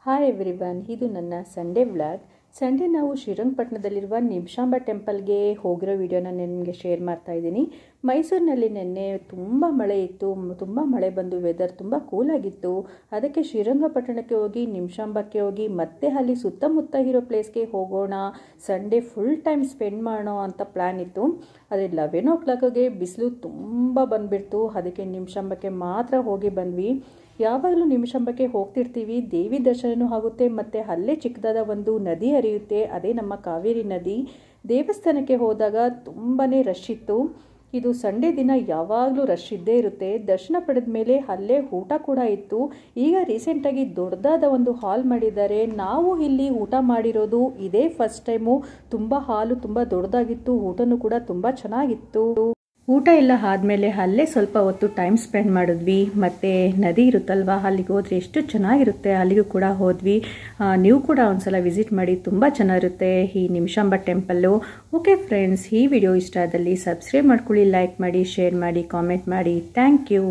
Hi everyone, ಇದು ನನ್ನ Sunday vlog. Sunday ನಾವು ಶ್ರೀರಂಗಪಟ್ಟಣದಲ್ಲಿರುವ ನಿಮಿಷಾಂಬ ಟೆಂಪಲ್ಗೆ ಹೋಗಿರೋ ವಿಡಿಯೋನ ನಿಮಗೆ ಶೇರ್ ಮಾಡ್ತಾ ಇದ್ದೀನಿ. ಮೈಸೂರಿನಲ್ಲಿ ನಿನ್ನೆ ತುಂಬ ಮಳೆ ಇತ್ತು, ತುಂಬ ಮಳೆ ಬಂದು ವೆದರ್ ತುಂಬ ಕೂಲಾಗಿತ್ತು. ಅದಕ್ಕೆ ಶ್ರೀರಂಗಪಟ್ಟಣಕ್ಕೆ ಹೋಗಿ ನಿಮಿಷಾಂಬಕ್ಕೆ ಹೋಗಿ ಮತ್ತೆ ಅಲ್ಲಿ ಸುತ್ತಮುತ್ತ ಇರೋ ಪ್ಲೇಸ್ಗೆ ಹೋಗೋಣ, ಸಂಡೇ ಫುಲ್ ಟೈಮ್ ಸ್ಪೆಂಡ್ ಮಾಡೋಣ ಅಂತ ಪ್ಲ್ಯಾನ್ ಇತ್ತು. ಆದರೆ 11 o'clockಗೆ ಬಿಸಿಲು ತುಂಬ ಬಂದುಬಿಡ್ತು. ಅದಕ್ಕೆ ನಿಮಿಷಾಂಬಕ್ಕೆ ಮಾತ್ರ ಹೋಗಿ ಬಂದ್ವಿ. ಯಾವಾಗಲೂ ನಿಮಿಷಾಂಬಕ್ಕೆ ಹೋಗ್ತಿರ್ತೀವಿ, ದೇವಿ ದರ್ಶನವೂ ಆಗುತ್ತೆ ಮತ್ತು ಅಲ್ಲೇ ಚಿಕ್ಕದಾದ ಒಂದು ನದಿ ಹರಿಯುತ್ತೆ, ಅದೇ ನಮ್ಮ ಕಾವೇರಿ ನದಿ. ದೇವಸ್ಥಾನಕ್ಕೆ ಹೋದಾಗ ತುಂಬಾ ರಶ್ ಇತ್ತು. ಇದು ಸಂಡೇ ದಿನ ಯಾವಾಗಲೂ ರಶ್ ಇದ್ದೇ ಇರುತ್ತೆ. ದರ್ಶನ ಪಡೆದ ಮೇಲೆ ಅಲ್ಲೇ ಊಟ ಕೂಡ ಇತ್ತು. ಈಗ ರೀಸೆಂಟಾಗಿ ದೊಡ್ಡದಾದ ಒಂದು ಹಾಲ್ ಮಾಡಿದ್ದಾರೆ. ನಾವು ಇಲ್ಲಿ ಊಟ ಮಾಡಿರೋದು ಇದೇ ಫಸ್ಟ್ ಟೈಮು. ತುಂಬ ಹಾಲು ತುಂಬ ದೊಡ್ಡದಾಗಿತ್ತು, ಊಟನೂ ಕೂಡ ತುಂಬ ಚೆನ್ನಾಗಿತ್ತು. ಊಟ ಎಲ್ಲ ಆದಮೇಲೆ ಅಲ್ಲೇ ಸ್ವಲ್ಪ ಹೊತ್ತು ಟೈಮ್ ಸ್ಪೆಂಡ್ ಮಾಡಿದ್ವಿ. ಮತ್ತು ನದಿ ಇರುತ್ತಲ್ವ, ಅಲ್ಲಿಗೆ ಹೋದರೆ ಎಷ್ಟು ಚೆನ್ನಾಗಿರುತ್ತೆ, ಅಲ್ಲಿಗೂ ಕೂಡ ಹೋದ್ವಿ. ನೀವು ಕೂಡ ಒಂದ್ಸಲ ವಿಸಿಟ್ ಮಾಡಿ, ತುಂಬ ಚೆನ್ನಾಗಿರುತ್ತೆ ಈ ನಿಮಿಷಾಂಬ ಟೆಂಪಲ್ಲು. ಓಕೆ ಫ್ರೆಂಡ್ಸ್, ಈ ವಿಡಿಯೋ ಇಷ್ಟ ಆದಲ್ಲಿ ಸಬ್ಸ್ಕ್ರೈಬ್ ಮಾಡ್ಕೊಳ್ಳಿ, ಲೈಕ್ ಮಾಡಿ, ಶೇರ್ ಮಾಡಿ, ಕಾಮೆಂಟ್ ಮಾಡಿ. Thank you.